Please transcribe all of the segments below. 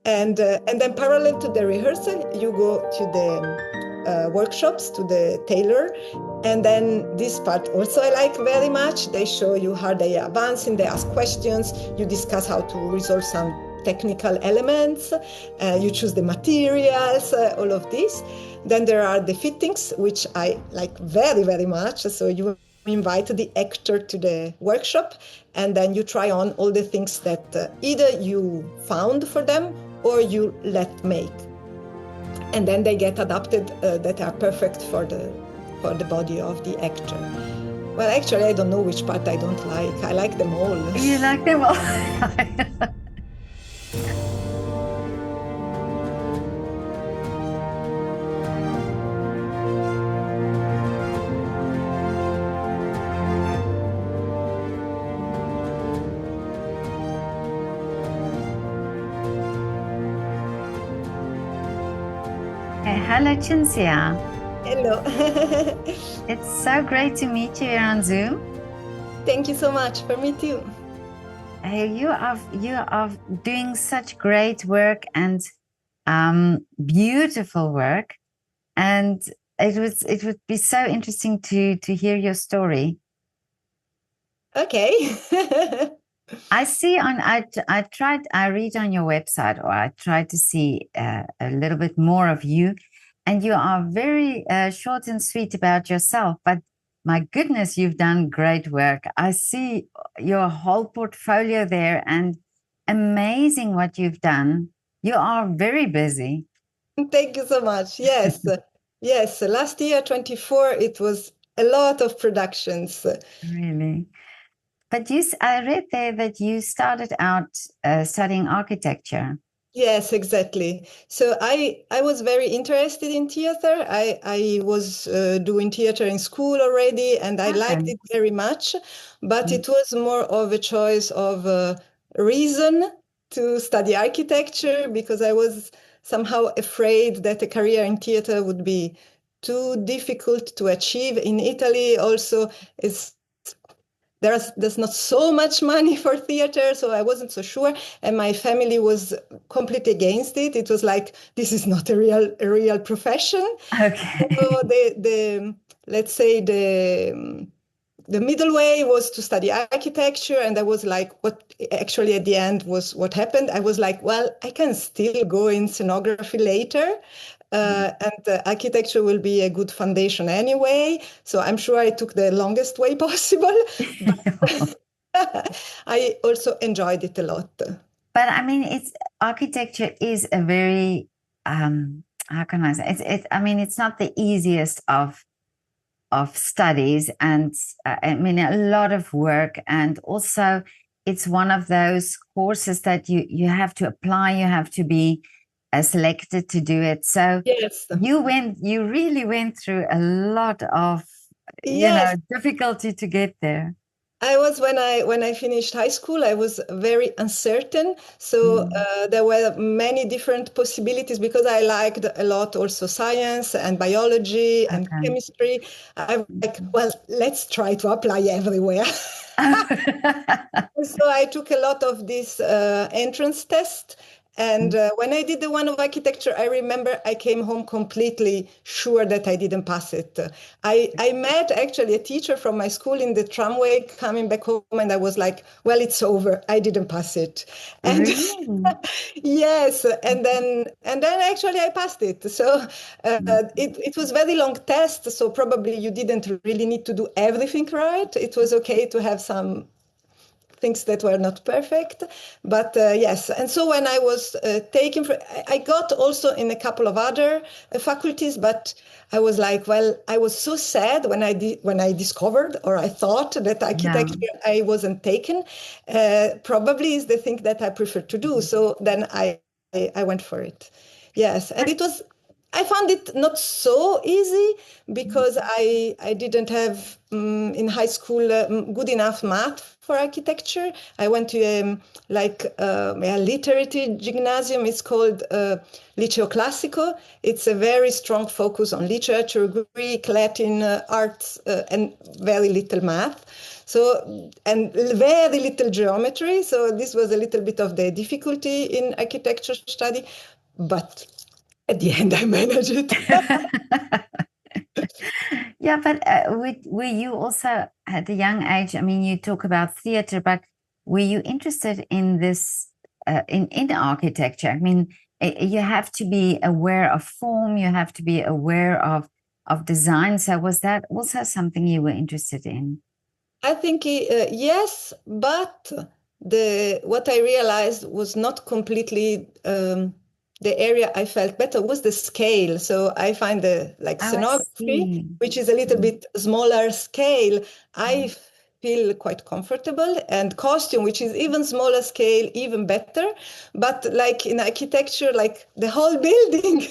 And then parallel to the rehearsal, you go to the workshops, to the tailor. And then this part also I like very much. They show you how they are advancing, they ask questions, you discuss how to resolve some technical elements, you choose the materials, all of this. Then there are the fittings, which I like very, very much. So you invite the actor to the workshop, and then you try on all the things that either you found for them or you let make. And then they get adapted that are perfect for the body of the actor. Well, actually, I don't know which part I don't like. I like them all. You like them all? Hello, Cinzia. Hello. It's so great to meet you here on Zoom. Thank you so much. For me too. You are doing such great work and beautiful work, and it would be so interesting to hear your story. Okay. I see I read on your website, or I tried to see a little bit more of you, and you are very short and sweet about yourself, but my goodness, you've done great work. I see your whole portfolio there, and amazing what you've done. You are very busy. Thank you so much. Yes. Yes. Last year, 24, it was a lot of productions. Really. But I read there that you started out studying architecture. Yes, exactly. So I was very interested in theater. I was doing theater in school already, and I liked Okay. it very much. But it was more of a choice of reason to study architecture, because I was somehow afraid that a career in theater would be too difficult to achieve in Italy. Also, it's there's not so much money for theater, so I wasn't so sure, and my family was completely against it. It was like, this is not a real profession. Okay. So the let's say the middle way was to study architecture, and I was like, what actually at the end was what happened. I was like, well, I can still go in scenography later, and architecture will be a good foundation anyway. So I'm sure I took the longest way possible, but I also enjoyed it a lot. But I mean, architecture is a very how can I say I mean, it's not the easiest of studies, and I mean, a lot of work, and also it's one of those courses that you have to apply, you have to be selected to do it. So Yes. you really went through a lot of Yes. difficulty to get there. I was when I finished high school, I was very uncertain. So there were many different possibilities, because I liked a lot also science and biology and Okay. chemistry. I was like, well, let's try to apply everywhere. So I took a lot of these entrance tests. And when I did the one of architecture, I remember I came home completely sure that I didn't pass it. I met actually a teacher from my school in the tramway coming back home, and I was like, well, it's over. I didn't pass it. And Really? yes, and then actually I passed it. So it was very long test. So probably you didn't really need to do everything right. It was okay to have some things that were not perfect, but yes. And so when I was taken for, I got also in a couple of other faculties, but I was like, well, I was so sad when I discovered, or I thought that Yeah. architecture I wasn't taken. Probably is the thing that I prefer to do. So then I went for it. Yes, and it was. I found it not so easy, because I didn't have in high school good enough math for architecture. I went to a literary gymnasium. It's called Liceo Classico. It's a very strong focus on literature, Greek, Latin, arts, and very little math. So, and very little geometry. So this was a little bit of the difficulty in architecture study, but at the end I managed it. Yeah, but were you also at a young age? I mean, you talk about theater, but were you interested in this in architecture? I mean, you have to be aware of form. You have to be aware of design. So was that also something you were interested in? I think yes, but the what I realized was not completely the area I felt better was the scale. So I find the like Oh, I scenography, see. which is a little bit smaller scale, I feel quite comfortable, and costume, which is even smaller scale, even better. But like in architecture, like the whole building,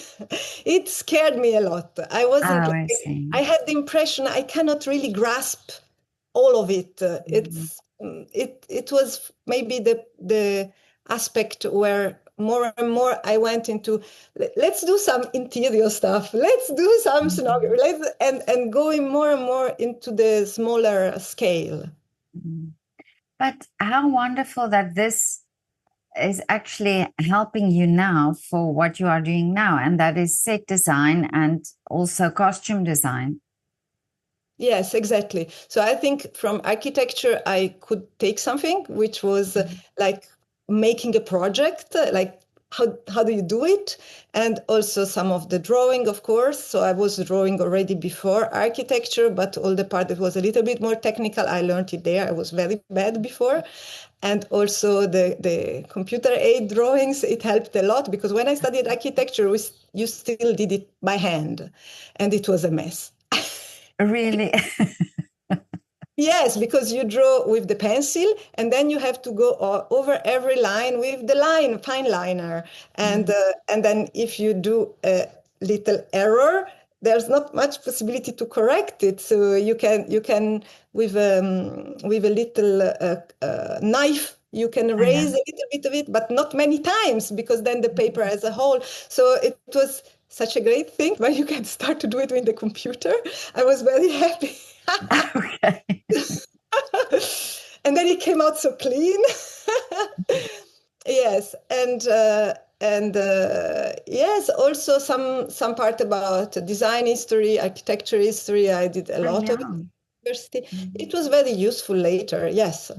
it scared me a lot. I Oh, wasn't. I see. I had the impression I cannot really grasp all of it. It was maybe the aspect where more and more I went into let's do some interior stuff, let's do some scenography, and going more and more into the smaller scale. But how wonderful that this is actually helping you now for what you are doing now, and that is set design and also costume design. Yes, exactly. So I think from architecture, I could take something which was like making a project, like how do you do it? And also some of the drawing, of course. So I was drawing already before architecture, but all the part that was a little bit more technical, I learned it there. I was very bad before. And also the computer aid drawings, it helped a lot because when I studied architecture, you still did it by hand, and it was a mess. Really? Yes, because you draw with the pencil and then you have to go over every line with the fine liner. And then if you do a little error, there's not much possibility to correct it. So you can with a little knife, you can Oh, yeah. erase a little bit of it, but not many times because then the paper as a whole. So it was such a great thing when you can start to do it with the computer. I was very happy. Okay. And then it came out so clean. Yes, and yes, also some part about design history, architecture history. I did a Oh, lot of yeah. it at university. It was very useful later. Yes.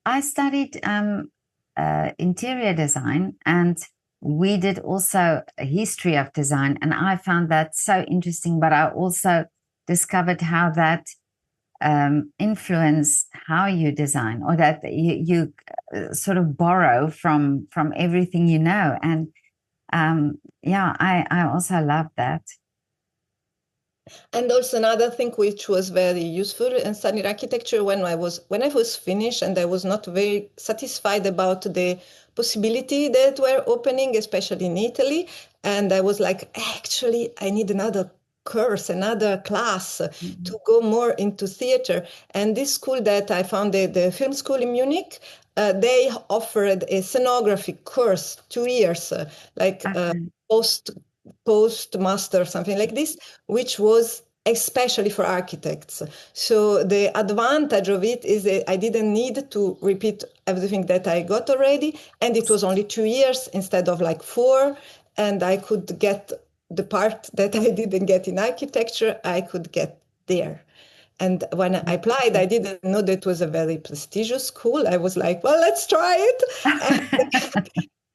I studied interior design, and we did also a history of design, and I found that so interesting. But I also discovered how that influence how you design, or that you sort of borrow from everything you know. And yeah, I also love that. And also another thing which was very useful in studying architecture when I was finished and I was not very satisfied about the possibility that were opening, especially in Italy. And I was like, actually, I need another course, another class to go more into theater. And this school that I found, the film school in Munich, they offered a scenography course, 2 years, Okay. post postmaster, something like this, which was especially for architects. So the advantage of it is that I didn't need to repeat everything that I got already, and it was only 2 years instead of like 4, and I could get the part that I didn't get in architecture, I could get there. And when I applied, I didn't know that it was a very prestigious school. I was like, well, let's try it.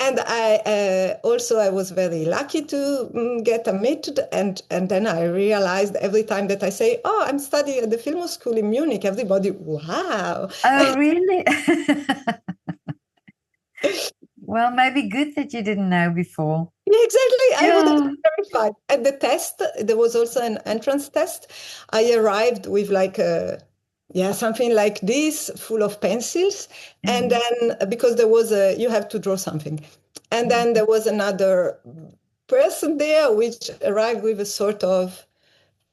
And I was very lucky to get admitted. And then I realized every time that I say, oh, I'm studying at the film school in Munich, everybody, wow. Oh, really? Well, maybe good that you didn't know before. Yeah, exactly. I would have Yeah. been terrified. At the test, there was also an entrance test. I arrived with something like this, full of pencils. And then because you have to draw something. And then there was another person there which arrived with a sort of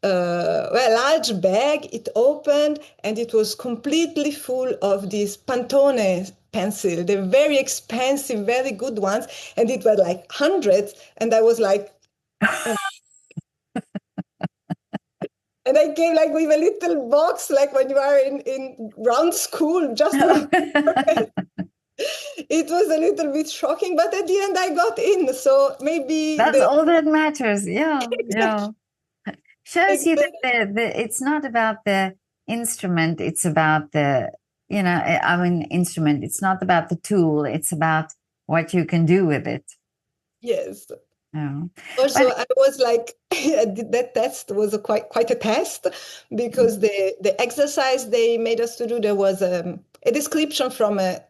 a large bag. It opened and it was completely full of these Pantone pencil, the very expensive, very good ones. And it was like hundreds. And I was like, oh. And I came like with a little box, like when you are in ground school, just with it was a little bit shocking, but at the end I got in. So maybe That's the all that matters. Yeah, yeah. Shows you that exactly. it's not about the instrument, it's about the, I mean, instrument, it's not about the tool, it's about what you can do with it. Yes. Yeah. Also, But I was like, that test was quite a test because the exercise they made us to do, there was a description from a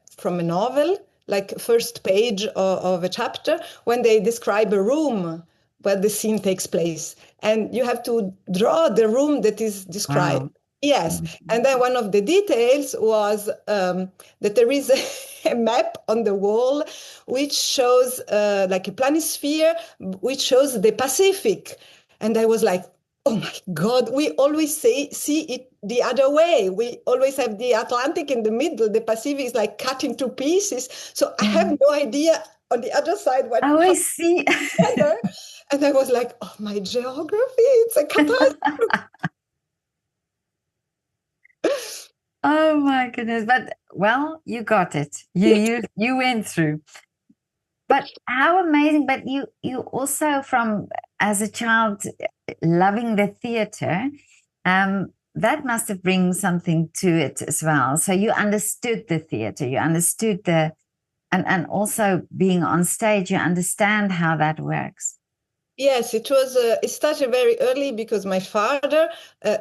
novel, like first page of a chapter, when they describe a room where the scene takes place, and you have to draw the room that is described. wow. Yes, and then one of the details was that there is a map on the wall which shows like a planisphere, which shows the Pacific. And I was like, oh my God, we always see it the other way. We always have the Atlantic in the middle. The Pacific is like cut into pieces. So I have Mm. no idea on the other side Oh, how I see. together. And I was like, oh, my geography, it's a catastrophe. Oh my goodness. But well, you got it. You went through. But how amazing. But you also, from as a child, loving the theater, that must have bring something to it as well. So you understood the theater, you understood and also being on stage, you understand how that works. Yes, it was. It started very early because my father.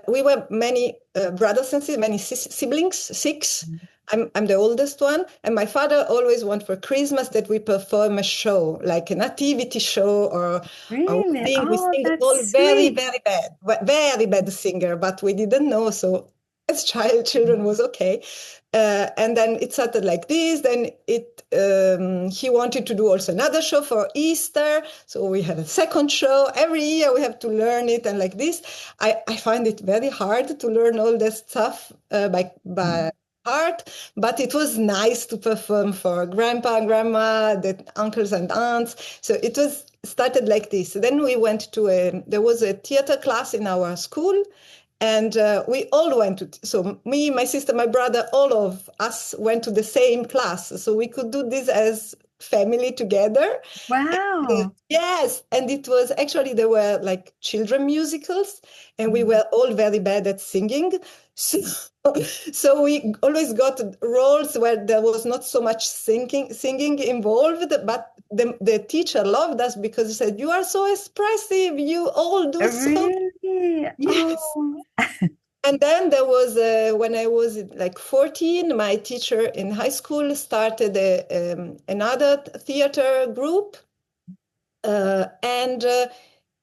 We were many brothers and sisters, many siblings, six. I'm the oldest one, and my father always wanted for Christmas that we perform a show, like a nativity show, or we Really? sing. We Oh, sing all that's very sweet. very bad, very bad singer, but we didn't know. So as children was okay. And then it started like this. Then he wanted to do also another show for Easter. So we had a second show. Every year we have to learn it. And like this, I find it very hard to learn all this stuff by heart. But it was nice to perform for grandpa and grandma, the uncles and aunts. So it was started like this. Then we went there was a theater class in our school. And we all went to, so me, my sister, my brother, all of us went to the same class. So we could do this as family together. Wow. Yes, and it was actually there were like children musicals, and we were all very bad at singing. So, so we always got roles where there was not so much singing involved, but the teacher loved us because he said, "You are so expressive. You all do so." Really? Yes. Oh. And then there was, when I was like 14, my teacher in high school started another theater group. And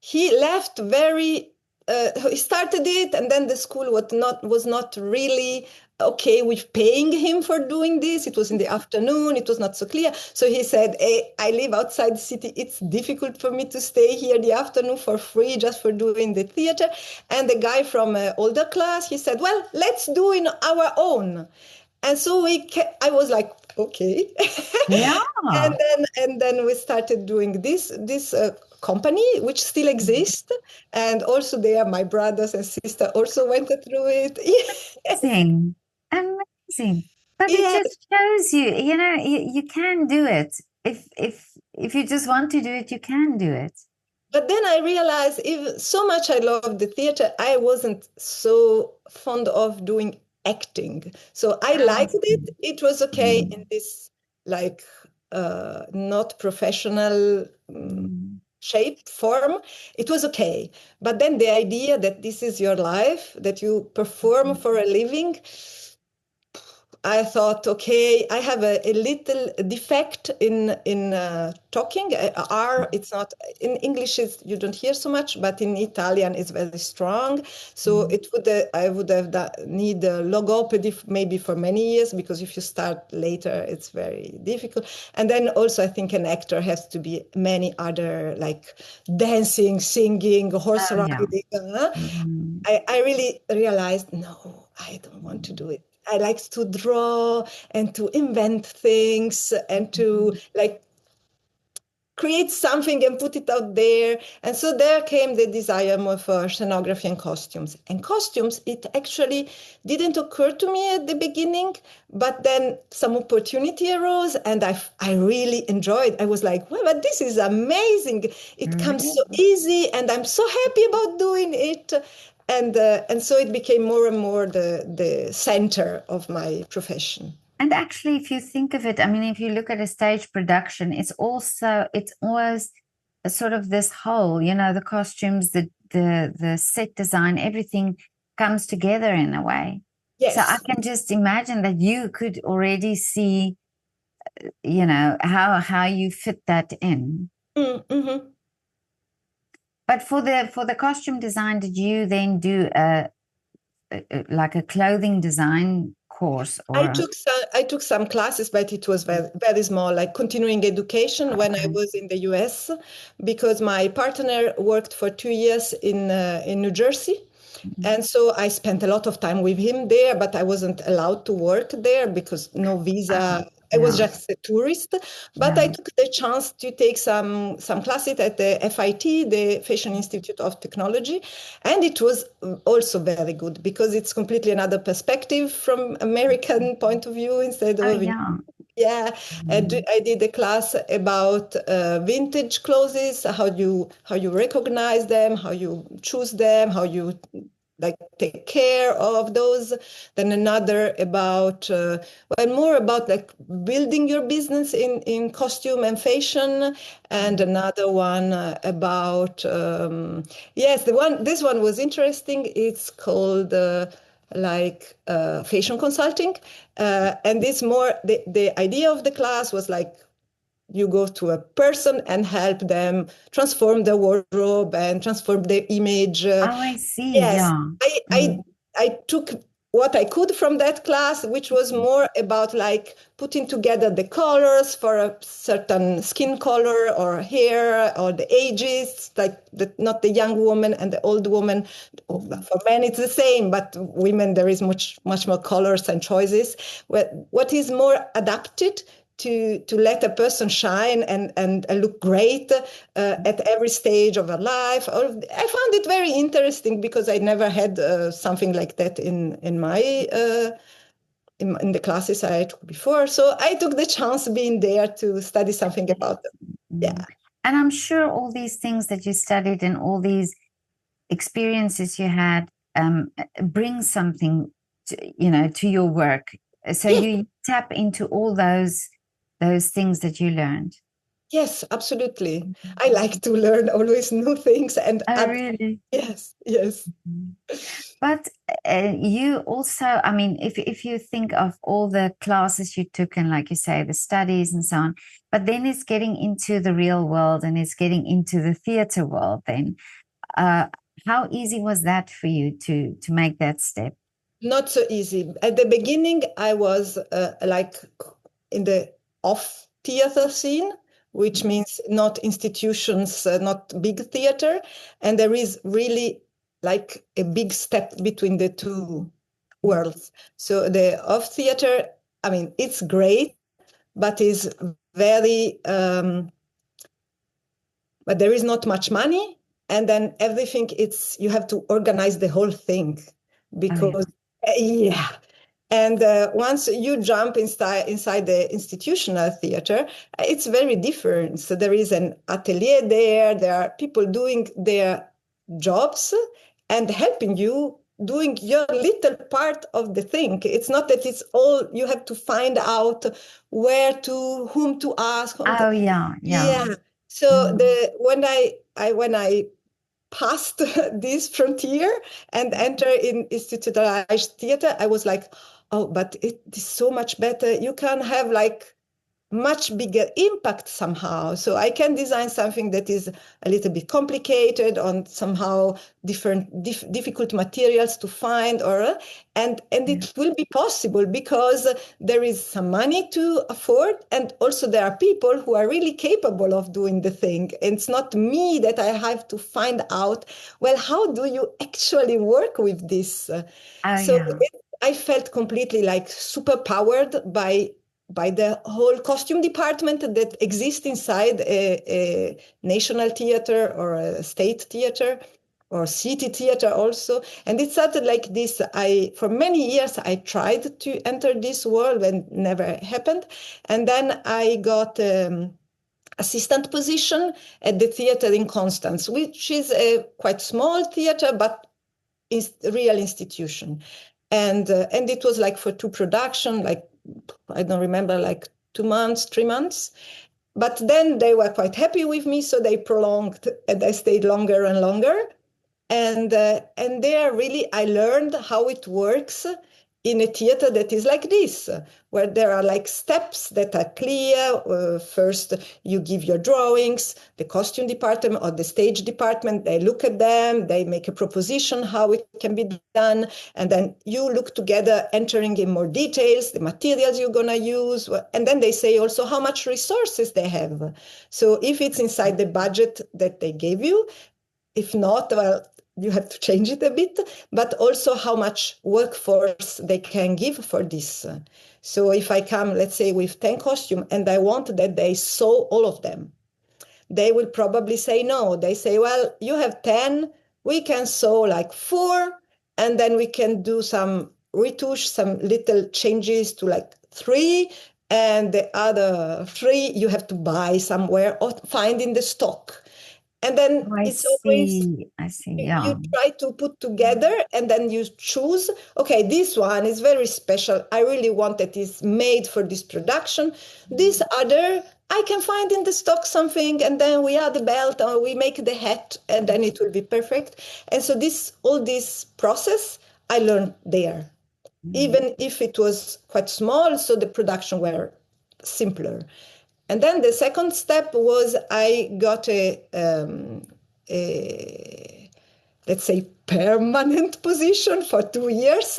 he left he started it, and then the school was not really okay with paying him for doing this. It was in the afternoon, it was not so clear. So he said, hey, I live outside the city, it's difficult for me to stay here the afternoon for free just for doing the theater. And the guy from older class, he said, well, let's do in our own. And so I was like, okay. Yeah. And then we started doing this company, which still exists. And also there, my brothers and sister also went through it. Yes, Amazing. Amazing. But it yes. just shows you can do it. If you just want to do it, you can do it. But then I realized, even so much I loved the theater, I wasn't so fond of doing acting. So I I liked it. see. It was okay in this like not professional Mm. shape form. It was okay. But then the idea that this is your life, that you perform for a living, I thought, okay, I have a little defect in talking. R, it's not in English. You don't hear so much, but in Italian, it's very strong. So it would I would have need logopedy maybe for many years, because if you start later, it's very difficult. And then also, I think an actor has to be many other, like dancing, singing, horse Oh, yeah. riding. I really realized, no, I don't want to do it. I like to draw and to invent things and to like create something and put it out there. And so there came the desire more for scenography and costumes. And costumes, it actually didn't occur to me at the beginning, but then some opportunity arose and I really enjoyed. I was like, well, but this is amazing. It comes Really? so easy and I'm so happy about doing it. And so it became more and more the center of my profession. And actually, if you think of it, I mean, if you look at a stage production, it's always a sort of this whole, the costumes, the set design, everything comes together in a way. So I Yes. can just imagine that you could already see, how you fit that in. Mm-hmm. But for the costume design, did you then do like a clothing design course or? I took some classes, but it was very, very small, like continuing education when I Okay. was in the US, because my partner worked for 2 years in New Jersey. And so I spent a lot of time with him there, but I wasn't allowed to work there because no Ah, visa. I was yeah, just a tourist. But I yeah. took the chance to take some classes at the FIT, the Fashion Institute of Technology, and it was also very good because it's completely another perspective from American point of view instead Oh, of yeah. yeah, I did a class about vintage clothes, how you recognize them, how you choose them, how you like take care of those. Then another about more about like building your business in costume and fashion, and another one about yes, the one this one was interesting. It's called fashion consulting. And this more, the idea of the class was like you go to a person and help them transform their wardrobe and transform their image. Oh, I see. Yes, Yeah. I, I, Mm. I took what I could from that class, which was more about like putting together the colors for a certain skin color or hair or the ages, like not the young woman and the old woman. For men, it's the same, but women, there is much more colors and choices. What is more adapted to let a person shine and look great at every stage of her life. I found it very interesting because I never had something like that in my in the classes I took before. So I took the chance being there to study something about them. Mm. Yeah. And I'm sure all these things that you studied and all these experiences you had bring something to your work. So Yes. you tap into all those things that you learned. Yes, absolutely. I like to learn always new things and Oh, add. really? Yes, yes. But you also, I mean, if you think of all the classes you took and, like you say, the studies and so on, but then it's getting into the real world and it's getting into the theater world. Then, uh, how easy was that for you to make that step? Not so easy. At the beginning, I was like in the off theater scene, which means not institutions, not big theater. And there is really like a big step between the two worlds. So the off theater, I mean, it's great, but is very but there is not much money, and then everything, it's you have to organize the whole thing Oh, yeah. because yeah. And once you jump inside the institutional theater, it's very different. So there is an atelier there. There are people doing their jobs and helping you doing your little part of the thing. It's not that it's all you have to find out whom to ask. Oh, yeah, yeah. Yeah. So Mm. when I passed this frontier and enter in institutionalized theater, I was like, oh, but it is so much better. You can have like much bigger impact somehow. So I can design something that is a little bit complicated on somehow difficult materials to find, or and it will be possible because there is some money to afford, and also there are people who are really capable of doing the thing. And it's not me that I have to find out, well, how do you actually work with this? So I felt completely like super powered by the whole costume department that exists inside a national theater or a state theater or city theater also. And it started like this. For many years, I tried to enter this world and never happened. And then I got assistant position at the theater in Constance, which is a quite small theater, but is a real institution. And it was like for two production, like I don't remember, like 2 months, 3 months. But then they were quite happy with me, so they prolonged, and I stayed longer and longer. And there really I learned how it works in a theater that is like this, where there are like steps that are clear. First, you give your drawings, the costume department or the stage department, they look at them, they make a proposition how it can be done, and then you look together, entering in more details, the materials you're going to use, and then they say also how much resources they have. So if it's inside the budget that they gave you, if not, well, you have to change it a bit, but also how much workforce they can give for this. So if I come, let's say, with 10 costumes and I want that they sew all of them, they will probably say no. They say, well, you have 10, we can sew like 4, and then we can do some retouche, some little changes to like 3, and the other 3 you have to buy somewhere or find in the stock. And then it's always, I see. you try to put together, and then you choose, okay, this one is very special. I really want that is made for this production. This other, I can find in the stock something, and then we add the belt or we make the hat, and then it will be perfect. And so all this process I learned there, even if it was quite small, so the production were simpler. And then the second step was I got a let's say, permanent position for 2 years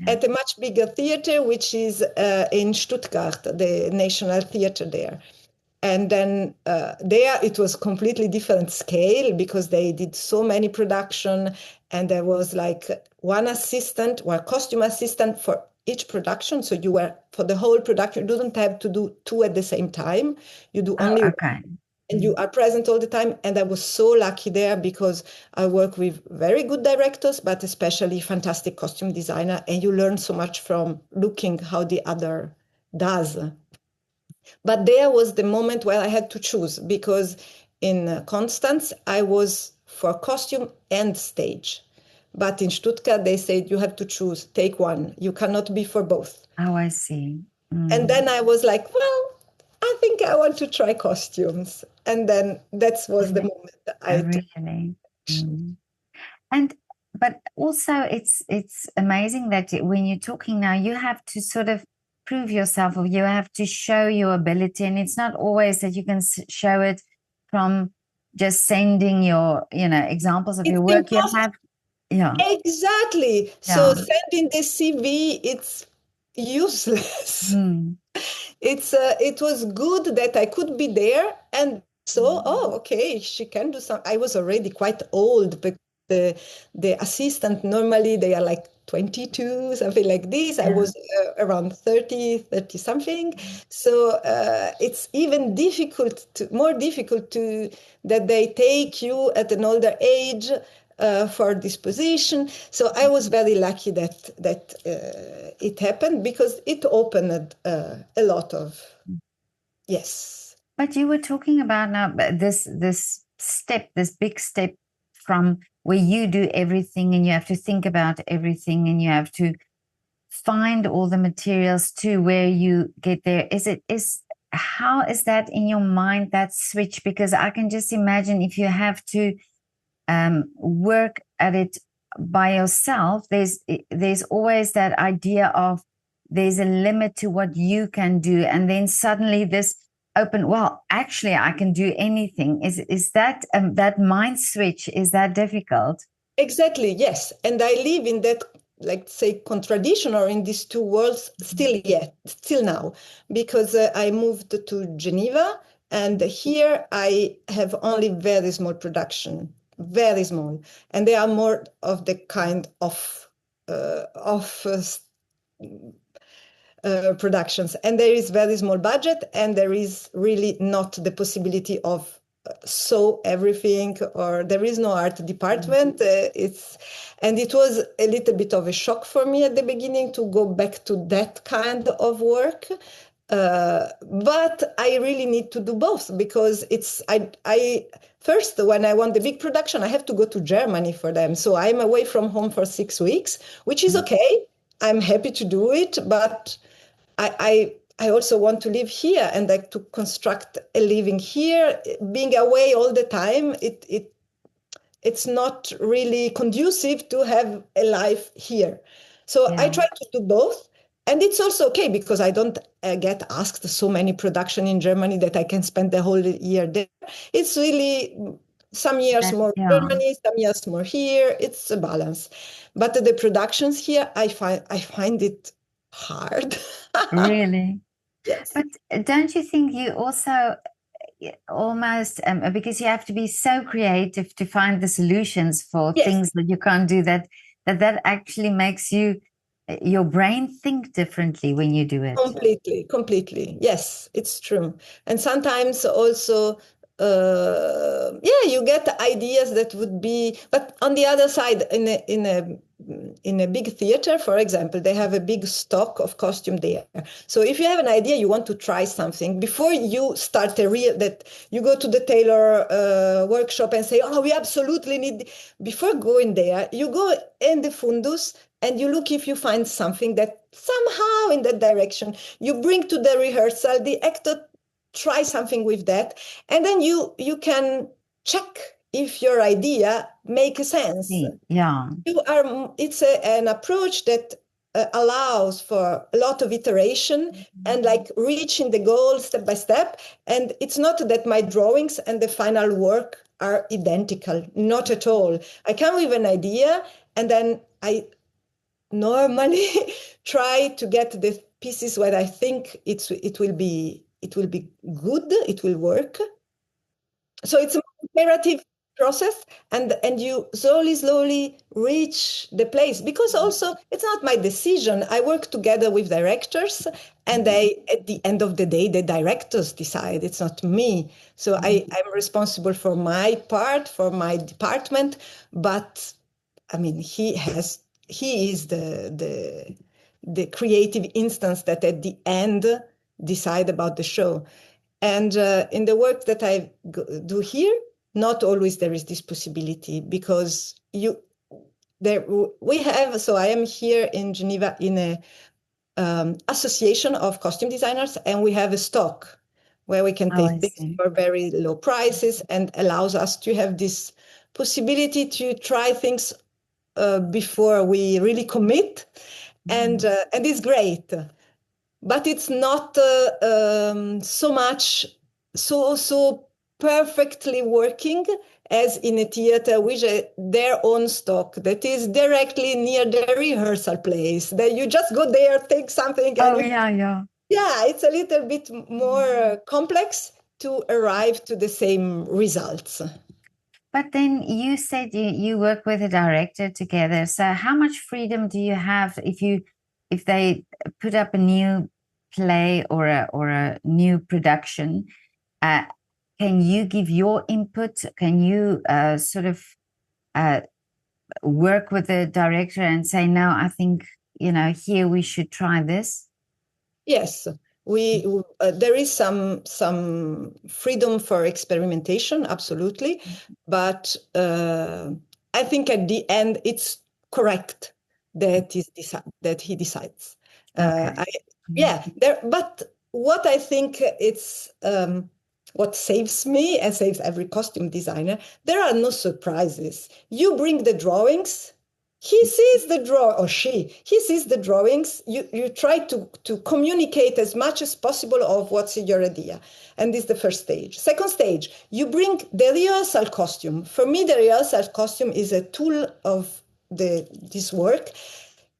at a much bigger theater, which is in Stuttgart, the National Theater there. And then there it was completely different scale because they did so many production, and there was like one assistant, one costume assistant for each production. So you were, for the whole production, you didn't have to do 2 at the same time. You do only one, and you are present all the time. And I was so lucky there because I work with very good directors, but especially fantastic costume designer. And you learn so much from looking how the other does. But there was the moment where I had to choose, because in Constance, I was for costume and stage. But in Stuttgart, they said you have to choose, take one. You cannot be for both. Oh, I see. And then I was like, well, I think I want to try costumes. And then that was the moment I really. And but also it's amazing that when you're talking now, you have to sort of prove yourself, or you have to show your ability, and it's not always that you can show it from just sending your examples of your work. You have exactly. So sending the CV, it's useless. It was good that I could be there, and so okay, she can do some. I was already quite old, but the assistant normally they are like 22, something like this. I was around 30 something. So it's even more difficult that they take you at an older age for this position. So I was very lucky that it happened, because it opened a lot of, yes. But you were talking about now this big step from where you do everything and you have to think about everything and you have to find all the materials to where you get there. How is that in your mind, that switch? Because I can just imagine if you have to work at it by yourself, there's always that idea of there's a limit to what you can do, and then suddenly this open, well, actually I can do anything. Is that that mind switch, is that difficult? Exactly, yes. And I live in that, like, say, contradiction, or in these two worlds still now, because I moved to Geneva, and here I have only very small production, very small, and they are more of the kind of productions, and there is very small budget, and there is really not the possibility of sew everything, or there is no art department. It was a little bit of a shock for me at the beginning to go back to that kind of work. But I really need to do both, because I first, when I want the big production, I have to go to Germany for them. So I'm away from home for 6 weeks, which is okay. I'm happy to do it, but I also want to live here, and like to construct a living here. Being away all the time, it's not really conducive to have a life here. So I try to do both. And it's also okay, because I don't get asked so many production in Germany that I can spend the whole year there. It's really some years more Germany, some years more here. It's a balance. But the productions here, I find it hard. Really? Yes. But don't you think you also almost, because you have to be so creative to find the solutions for Yes. things that you can't do, that actually makes you, your brain think differently when you do it? Completely. Yes, it's true. And sometimes also, you get ideas that would be, but on the other side, in a big theater, for example, they have a big stock of costume there. So if you have an idea, you want to try something, before you start that you go to the tailor workshop and say, oh, we absolutely need, before going there, you go in the fundus and you look if you find something that somehow in that direction, you bring to the rehearsal, the actor try something with that, and then you can check if your idea makes sense. Yeah. It's an approach that allows for a lot of iteration and like reaching the goal step by step. And it's not that my drawings and the final work are identical, not at all. I come with an idea, and then I normally try to get the pieces where I think it will be good, it will work. So it's a iterative process, and you slowly reach the place, because also it's not my decision. I work together with directors, and they, at the end of the day, the directors decide. It's not me. So I'm responsible for my part, for my department, but I mean, he is the creative instance that at the end decide about the show. And in the work that I do here, not always there is this possibility, because we have. So I am here in Geneva in a association of costume designers, and we have a stock where we can take things for very low prices, and allows us to have this possibility to try things before we really commit, and it's great. But it's not so much so perfectly working as in a theater with their own stock that is directly near the rehearsal place. That you just go there, take something. Yeah, it's a little bit more complex to arrive to the same results. But then you said you work with a director together. So how much freedom do you have if they put up a new play or a new production? Can you give your input? Can you sort of work with the director and say, no, I think, here we should try this? Yes, there is some freedom for experimentation, absolutely, but I think at the end it's correct that he decides. But what I think it's what saves me and saves every costume designer, there are no surprises. You bring the drawings, he sees the draw, or he sees the drawings. You try to communicate as much as possible of what's in your idea. And this is the first stage. Second stage, you bring the rehearsal costume. For me, the rehearsal costume is a tool of this work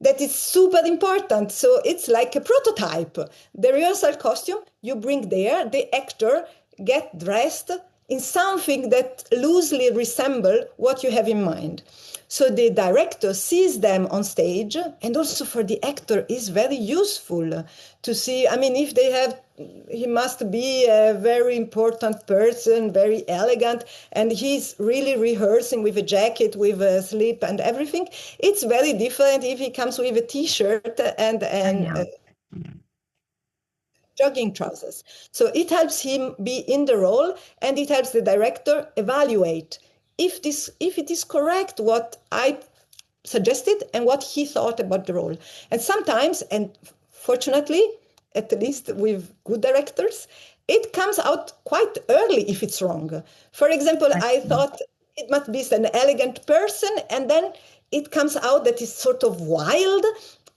that is super important. So it's like a prototype. The rehearsal costume you bring there, the actor get dressed in something that loosely resemble what you have in mind. So the director sees them on stage, and also for the actor is very useful to see. I mean, if they have, he must be a very important person, very elegant, and he's really rehearsing with a jacket, with a slip and everything. It's very different if he comes with a t-shirt and jogging trousers. So it helps him be in the role, and it helps the director evaluate if it is correct what I suggested and what he thought about the role. And sometimes, and fortunately, at least with good directors, it comes out quite early if it's wrong. For example, I thought it must be an elegant person, and then it comes out that it's sort of wild.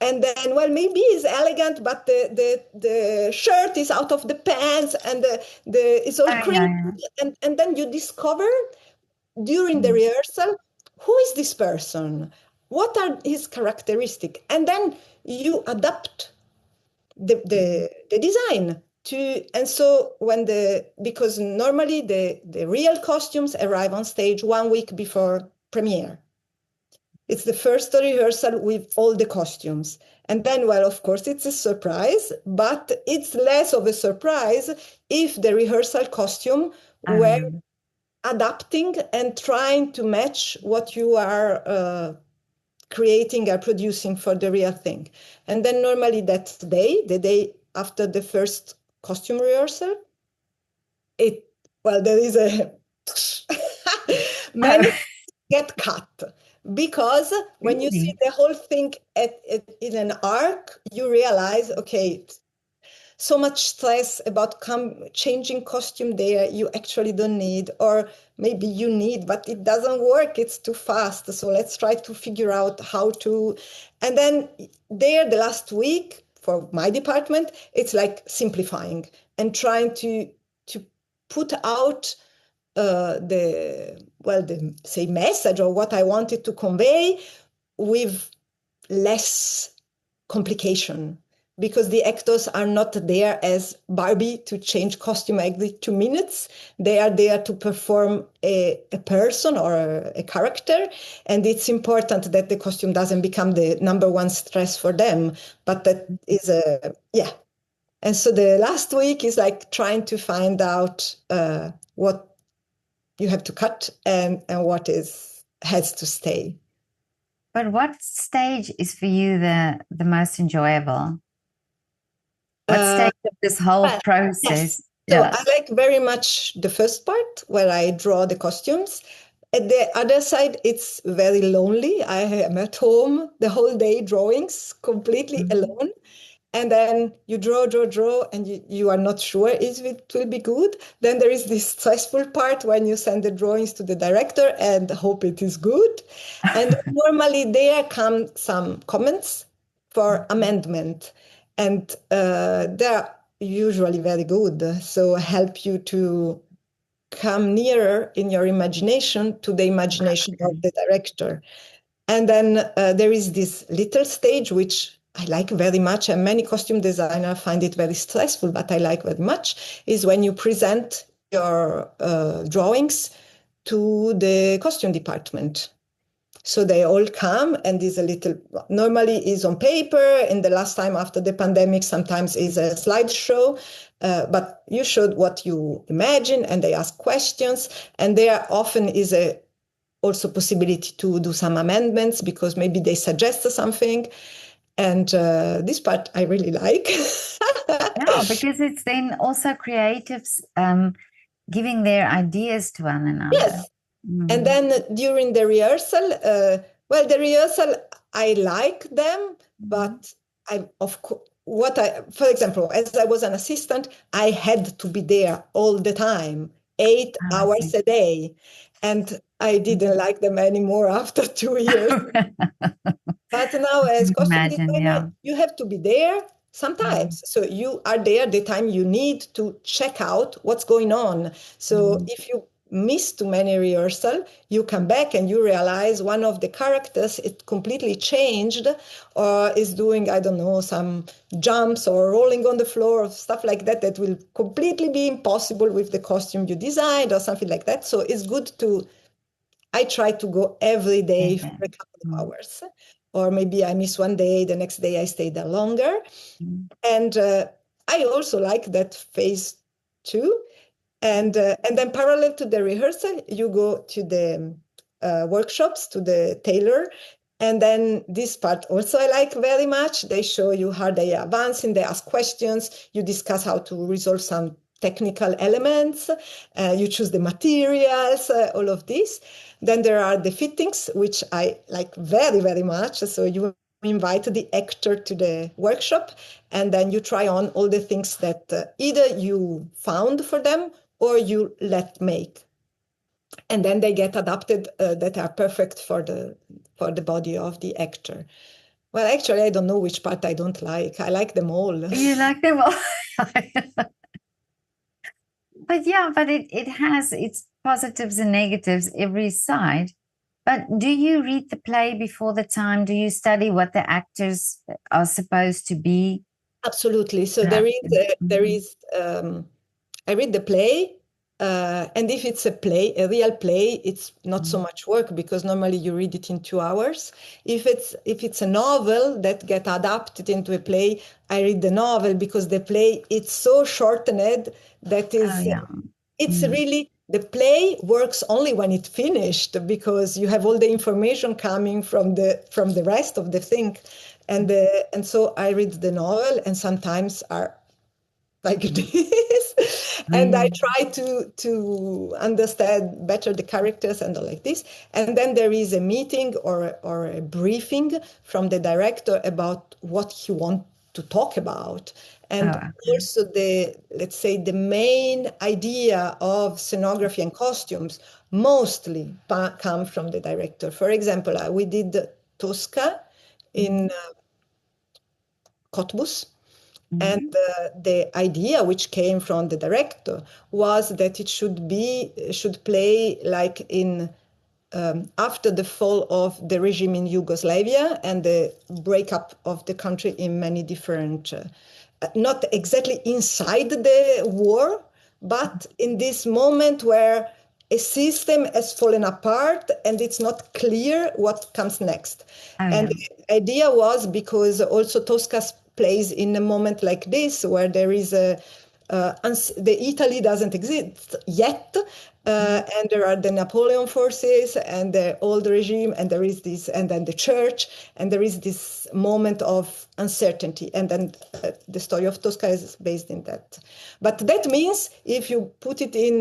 And then, well, maybe he's elegant, but the shirt is out of the pants, and it's all crinkly. And then you discover during the rehearsal, who is this person? What are his characteristics? And then you adapt the design to, and so because normally the real costumes arrive on stage 1 week before premiere. It's the first rehearsal with all the costumes. And then, well, of course, it's a surprise, but it's less of a surprise if the rehearsal costume were adapting and trying to match what you are creating or producing for the real thing. And then normally that day, the day after the first costume rehearsal, there is a many get cut, because when you see the whole thing in an arc, you realize, okay, so much stress about changing costume there you actually don't need, or maybe you need, but it doesn't work, it's too fast. So let's try to figure out how to. And then there, the last week for my department, it's like simplifying and trying to put out the say message or what I wanted to convey with less complication, because the actors are not there as Barbie to change costume every 2 minutes. They are there to perform a person or a character. And it's important that the costume doesn't become the number one stress for them, but that is And so the last week is like trying to find out what you have to cut and what has to stay. But what stage is for you the most enjoyable? What stage of this whole process? Yes. So I like very much the first part where I draw the costumes. At the other side, it's very lonely. I am at home the whole day drawings, completely alone. And then you draw, and you are not sure if it will be good. Then there is this stressful part when you send the drawings to the director and hope it is good. And normally there come some comments for amendment. And they're usually very good. So help you to come nearer in your imagination to the imagination of the director. And then there is this little stage, which I like very much, and many costume designers find it very stressful, but I like very much, is when you present your drawings to the costume department. So they all come, and is a little, normally is on paper, and the last time after the pandemic sometimes is a slideshow, but you showed what you imagine, and they ask questions, and there often is also possibility to do some amendments because maybe they suggest something. And this part I really like. Yeah, because it's then also creatives giving their ideas to one another. Yes. And then during the rehearsal, the rehearsal, I like them, but for example, as I was an assistant, I had to be there all the time, 8 hours a day. And I didn't like them anymore after 2 years. But now, as costume Imagine, yeah. designer, you have to be there Mm. sometimes. So you are there the time you need to check out what's going on. So Mm. if you miss too many rehearsal, you come back and you realize one of the characters is completely changed or is doing, I don't know, some jumps or rolling on the floor or stuff like that that will completely be impossible with the costume you designed or something like that. So it's good to I try to go every day for Okay. a couple of Mm. hours, or maybe I miss one day, the next day I stay there longer. Mm. And I also like that phase too. And then parallel to the rehearsal, you go to the workshops, to the tailor. And then this part also I like very much. They show you how they are advancing, they ask questions, you discuss how to resolve some technical elements, you choose the materials, all of this. Then there are the fittings, which I like very, very much. So you invite the actor to the workshop and then you try on all the things that either you found for them or you let make, and then they get adapted that are perfect for the body of the actor. Well, actually, I don't know which part I don't like. I like them all. You like them all. But yeah, but it has its positives and negatives every side. But do you read the play before the time? Do you study what the actors are supposed to be? Absolutely. So Yeah. there Mhm. is I read the play, and if it's a play, a real play, it's not so Mhm. much work because normally you read it in 2 hours. If it's a novel that get adapted into a play, I read the novel because the play it's so shortened that Oh is yeah. it's Mm. really the play works only when it's finished because you have all the information coming from the rest of the thing, and so I read the novel and sometimes are like this and I Really? try to understand better the characters and all like this, and then there is a meeting or a briefing from the director about what he wants to talk about, Oh, and okay. also the, let's say, the main idea of scenography and costumes mostly come from the director. For example, we did Tosca in Mhm. Cottbus. And Mhm. the idea which came from the director was that it should play like in after the fall of the regime in Yugoslavia and the breakup of the country in many different, not exactly inside the war, but in this moment where a system has fallen apart and it's not clear what comes next. Oh And yeah. the idea was because also Tosca's plays in a moment like this where there is the Italy doesn't exist yet, Mhm. and there are the Napoleon forces and the old regime, and there is this, and then the church, and there is this moment of uncertainty. And then the story of Tosca is based in that. But that means if you put it in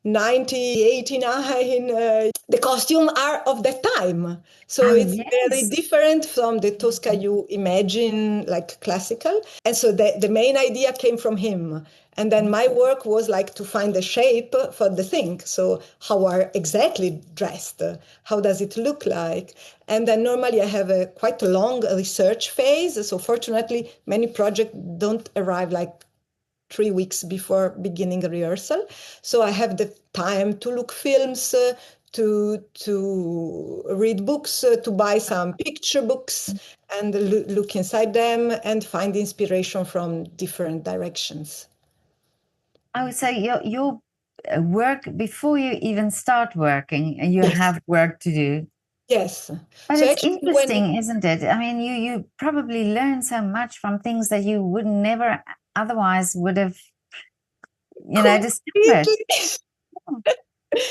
1989, the costume are of that time. So Oh it's very yes. different from the Tosca you imagine, like classical. And so the main idea came from him. And then my work was like to find a shape for the thing. So how are exactly dressed? How does it look like? And then normally I have a quite long research phase. So fortunately, many projects don't arrive like 3 weeks before beginning a rehearsal. So I have the time to look films, to read books, to buy some picture books and look inside them and find inspiration from different directions. I would say your work before you even start working, you Yes, have work to do. yes. But So it's actually, when interesting, isn't it? I mean, you probably learn so much from things that you would never otherwise would have, discovered. completely, Oh,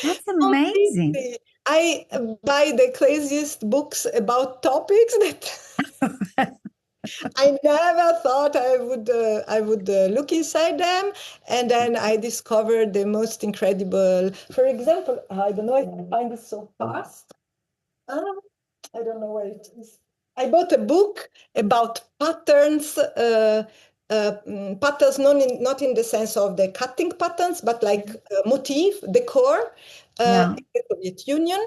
that's amazing. completely, I buy the craziest books about topics that I never thought I would look inside them, and then I discovered the most incredible. For example, I don't know, I find it so fast. Um, I don't know where it is. I bought a book about patterns, patterns not in the sense of the cutting patterns, but like motif, decor. Yeah. in the Soviet Union.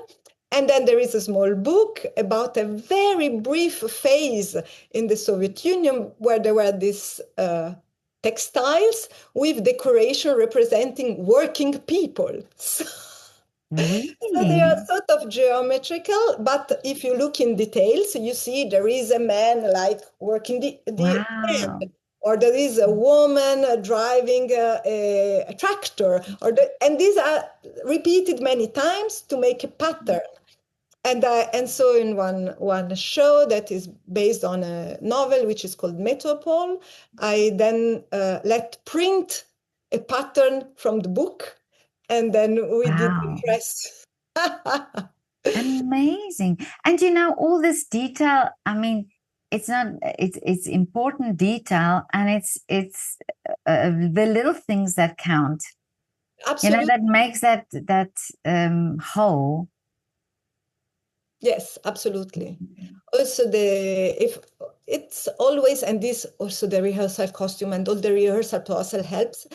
And then there is a small book about a very brief phase in the Soviet Union where there were these textiles with decoration representing working people. So they Really? are sort of geometrical, but if you look in details, you see there is a man like working the Wow. hand, or there is a woman driving a tractor, and these are repeated many times to make a pattern. And so in one show that is based on a novel which is called Metropole, I then let print a pattern from the book, and then we did the Wow. press. Amazing. And you know, all this detail, I mean, it's not, it's important detail, and it's the little things that count, you know, Absolutely. that makes that whole. Yes, absolutely. Also, the if it's always, and this also the rehearsal costume and all the rehearsal process helps.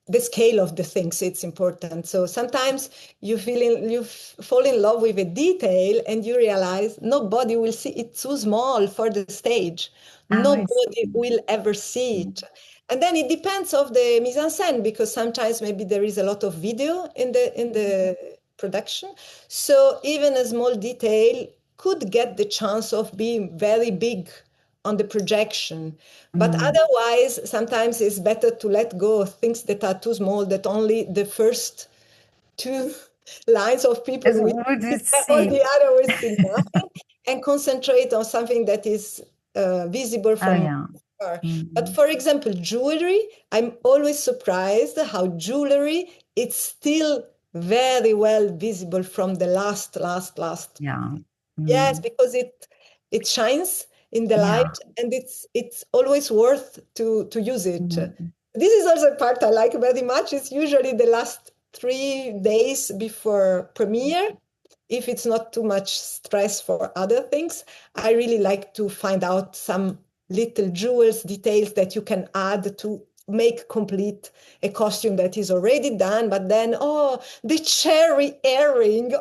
The scale of the things, it's important. So sometimes fall in love with a detail and you realize nobody will see it, too small for the stage. Oh, I Nobody see. will ever see it. And then it depends of the mise en scène, because sometimes maybe there is a lot of video in the production. So even a small detail could get the chance of being very big on the projection. But Mm. otherwise, sometimes it's better to let go of things that are too small, that only the first two lines of people As will would see, you all see? the other will see nothing, and concentrate on something that is visible Oh, from yeah. far. But Mm. for example, jewelry, I'm always surprised how jewelry, it's still very well visible from the last. Yeah. Yes, Mm. because it shines in the Yeah. light, and it's always worth to use it. Mm. This is also a part I like very much. It's usually the last 3 days before premiere. If it's not too much stress for other things, I really like to find out some little jewels, details that you can add to make complete a costume that is already done. But then, oh, the cherry earring.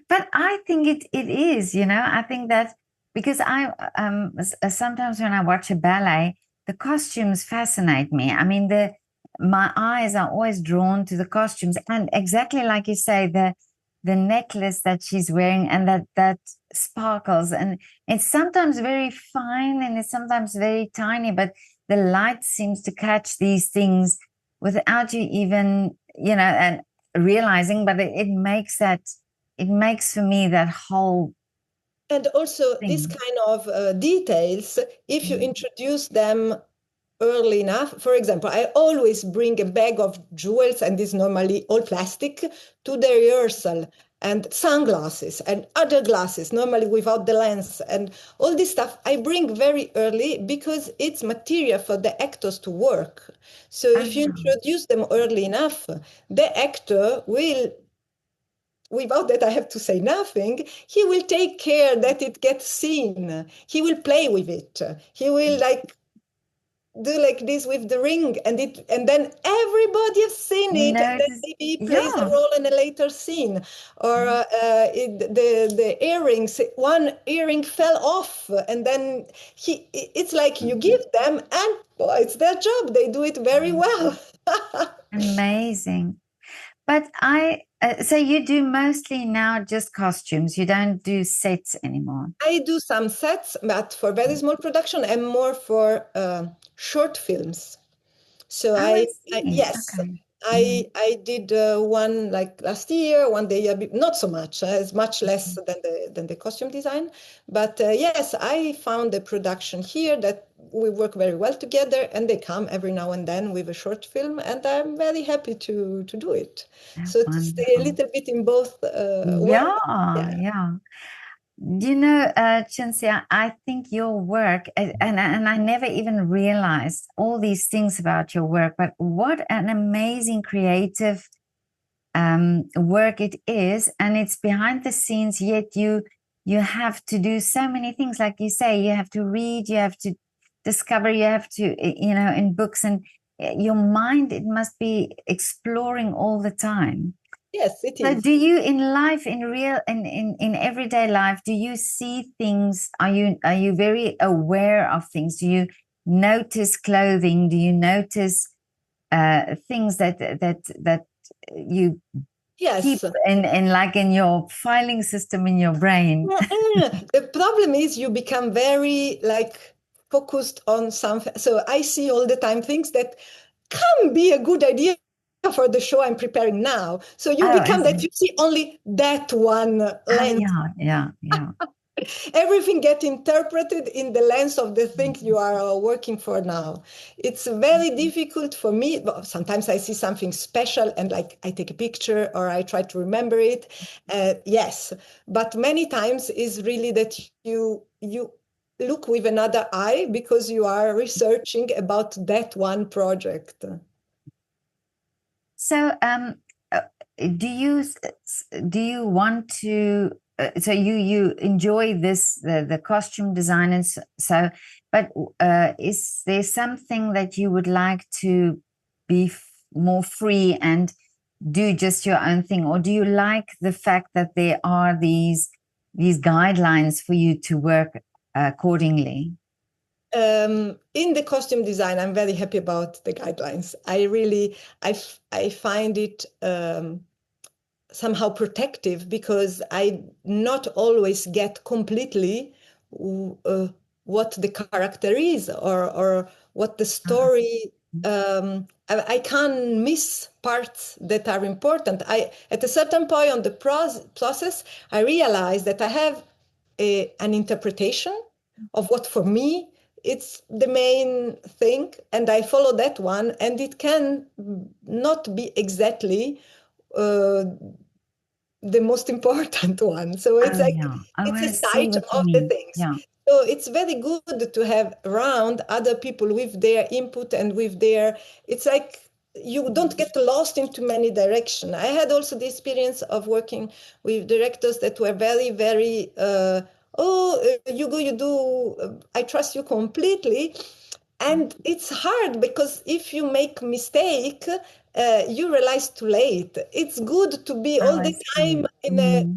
But I think it is, you know, I think that because I sometimes when I watch a ballet, the costumes fascinate me. I mean, my eyes are always drawn to the costumes, and exactly like you say, the necklace that she's wearing, and that sparkles, and it's sometimes very fine and it's sometimes very tiny, but the light seems to catch these things without you even, you know, and realizing, but it makes for me that whole And also, this thing. kind of details, if you introduce them early enough, for example, I always bring a bag of jewels, and this is normally all plastic, to the rehearsal, and sunglasses and other glasses, normally without the lens, and all this stuff I bring very early because it's material for the actors to work. So Oh, if you yeah. introduce them early enough, the actor will, without that I have to say nothing, he will take care that it gets seen. He will play with it. He will like do like this with the ring, and then everybody has seen it, and then Notice, maybe he plays a yeah. role in a later scene. Or the earrings, one earring fell off, and then it's like you give them, and boy, it's their job. They do it very well. Amazing. But so you do mostly now just costumes. You don't do sets anymore. I do some sets, but for very small production and more for short films. So Oh, I see. yes, Okay. Mm. I did one like last year, one day, not so much, it's much less than the costume design. But yes, I found a production here that we work very well together, and they come every now and then with a short film, and I'm very happy to do it. Oh, So to stay a wonderful. little bit in both worlds. Yeah, Yeah. yeah. You know, Cinzia, I think your work, and I never even realized all these things about your work, but what an amazing creative work it is, and it's behind the scenes. Yet you have to do so many things, like you say. You have to read, you have to discover, you have to, you know, in books, and your mind, it must be exploring all the time. Yes, it So is. do you in life, in everyday life, do you see things? Are you very aware of things? Do you notice clothing? Do you notice things that you keep Yes. in like in your filing system in your brain? The problem is you become very like focused on something. So I see all the time things that can be a good idea for the show I'm preparing now. So you Oh, I become that see. you see only that one Oh, lens. yeah. Everything get interpreted in the lens of the thing you are working for now. It's very difficult for me. Well, sometimes I see something special and like I take a picture or I try to remember it. Yes, but many times is really that you look with another eye because you are researching about that one project. So, uh, do you do you want to? So you enjoy this the costume design and so, but is there something that you would like to be more free and do just your own thing, or do you like the fact that there are these guidelines for you to work accordingly? In the costume design, I'm very happy about the guidelines. I really, I find it somehow protective because I not always get completely uh, what the character is or what the story. I can miss parts that are important. I at a certain point on the process, I realized that I have an interpretation of what for me it's the main thing, and I follow that one, and it can not be exactly uh, the most important one. So it's Oh like yeah. Oh, it's a I see side what you of the mean. things. Yeah. So it's very good to have around other people with their input and with their. It's like you don't get lost into many directions. I had also the experience of working with directors that were very, very. You go, you do. I trust you completely, and it's hard because if you make mistake, you realize too late. It's good to be Oh, all I the see. time in a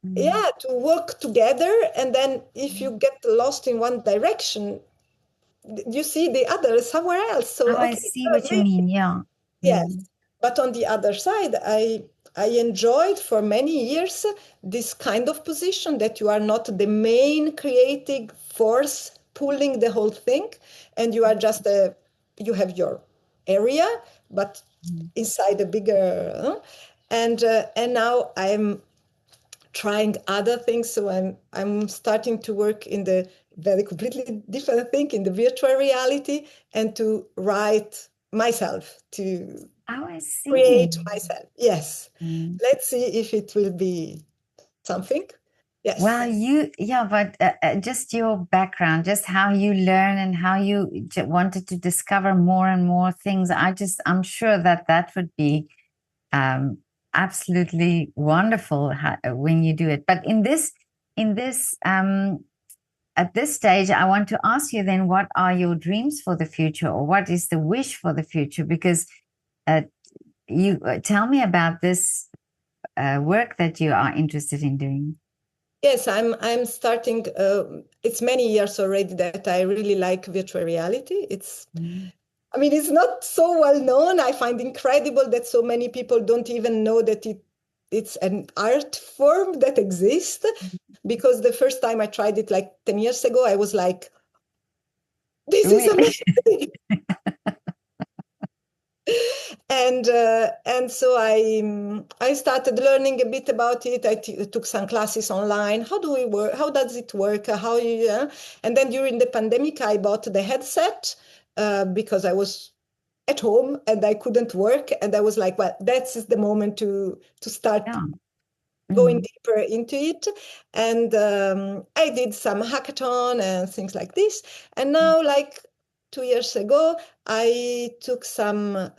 Mm. yeah, to work together, and then if you get lost in one direction, you see the other somewhere else. So Oh, I okay, see I what you agree. mean. Yeah. Yes, Mm. but on the other side, I enjoyed for many years this kind of position that you are not the main creative force pulling the whole thing, and you are just a you have your area, but Mm. inside a bigger. And now I'm trying other things. So I'm starting to work in the very completely different thing in the virtual reality and to write myself, to Oh, I see. create myself. Yes. Mm. Let's see if it will be something. Yes. Well, yeah, but just your background, just how you learn and how you wanted to discover more and more things. I'm sure that that would be um, absolutely wonderful when you do it. But in this, at this stage, I want to ask you then, what are your dreams for the future, or what is the wish for the future? Because uh, you tell me about this work that you are interested in doing. Yes, I'm starting. It's many years already that I really like virtual reality. Mm. I mean, it's not so well known. I find incredible that so many people don't even know that it's an art form that exists. Because the first time I tried it like 10 years ago, I was like, this is Really? amazing. And so I started learning a bit about it. I took some classes online. How do we work? How does it work? How you? And then during the pandemic, I bought the headset because I was at home and I couldn't work. And I was like, well, that's the moment to start Yeah. going Mm. deeper into it. And I did some hackathon and things like this. And now, like 2 years ago, I took some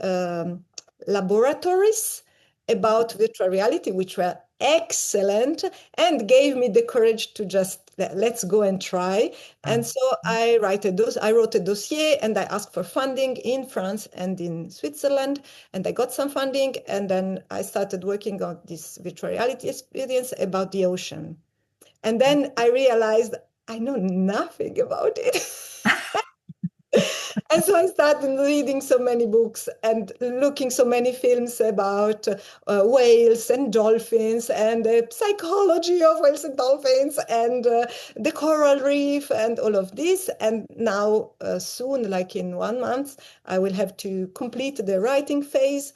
laboratories about virtual reality, which were excellent, and gave me the courage to just let's go and try. And so I wrote a dossier, and I asked for funding in France and in Switzerland, and I got some funding, and then I started working on this virtual reality experience about the ocean. And then I realized I know nothing about it. And so I started reading so many books and looking so many films about whales and dolphins and the psychology of whales and dolphins and the coral reef and all of this. And now soon, like in 1 month, I will have to complete the writing phase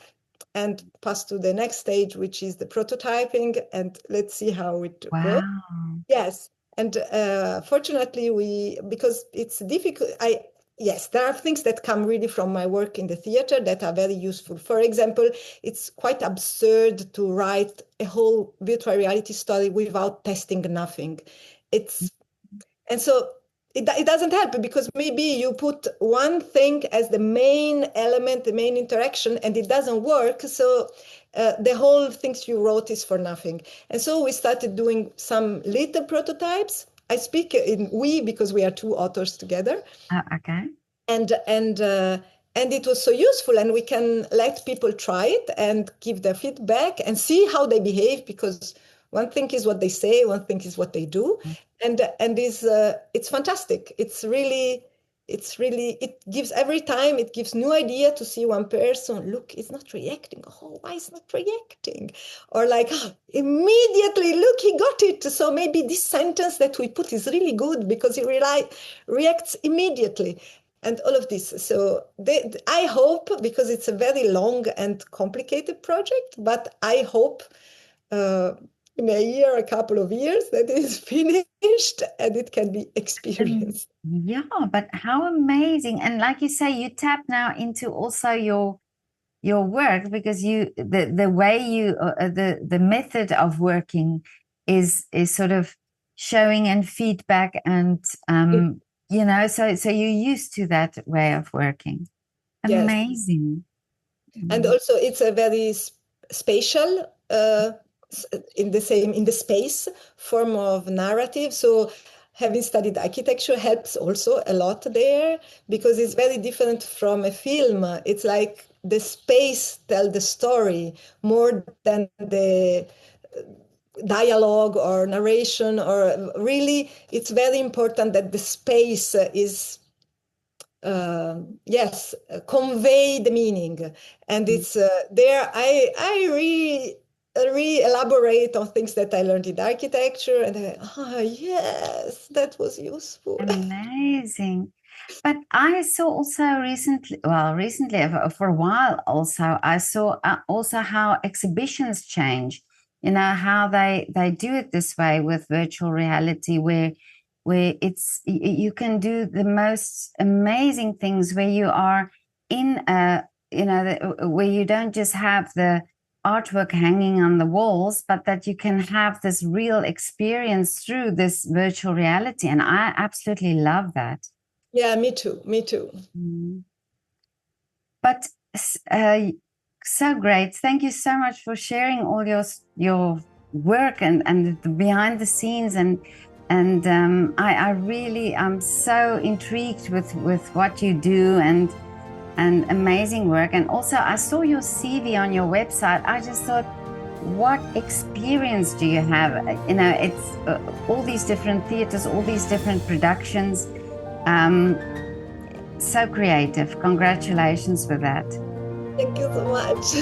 and pass to the next stage, which is the prototyping. And let's see how it goes. Wow. Yes. And fortunately, because it's difficult, yes, there are things that come really from my work in the theater that are very useful. For example, it's quite absurd to write a whole virtual reality story without testing nothing. And so it doesn't help because maybe you put one thing as the main element, the main interaction, and it doesn't work. So the whole things you wrote is for nothing. And so we started doing some little prototypes. I speak in we because we are two authors together. Okay. And it was so useful, and we can let people try it and give their feedback and see how they behave, because one thing is what they say, one thing is what they do, and it's fantastic. It gives every time, it gives new idea to see one person, look, it's not reacting. Oh, why is not reacting? Or like, oh, immediately, look, he got it. So maybe this sentence that we put is really good because he reacts immediately. And all of this. So I hope, because it's a very long and complicated project, but I hope in a year, a couple of years, that it is finished and it can be experienced. Yeah, but how amazing. And like you say, you tap now into also your work, because the way you the method of working is sort of showing and feedback and so you're used to that way of working. Yes. Amazing. And also it's a very spatial in the space form of narrative. So having studied architecture helps also a lot there, because it's very different from a film. It's like the space tells the story more than the dialogue or narration, or really it's very important that the space is convey the meaning. And it's there I re-elaborate on things that I learned in architecture, and yes, that was useful. Amazing. But I saw also recently, for a while also, I saw also how exhibitions change, how they do it this way with virtual reality, where you can do the most amazing things, where you are in where you don't just have the artwork hanging on the walls, but that you can have this real experience through this virtual reality. And I absolutely love that. Yeah, me too. But so great. Thank you so much for sharing all your work and the behind the scenes, and I really am so intrigued with what you do, and amazing work. And also I saw your CV on your website. I just thought, what experience do you have? It's all these different theaters, all these different productions. So creative. Congratulations for that. Thank you so much.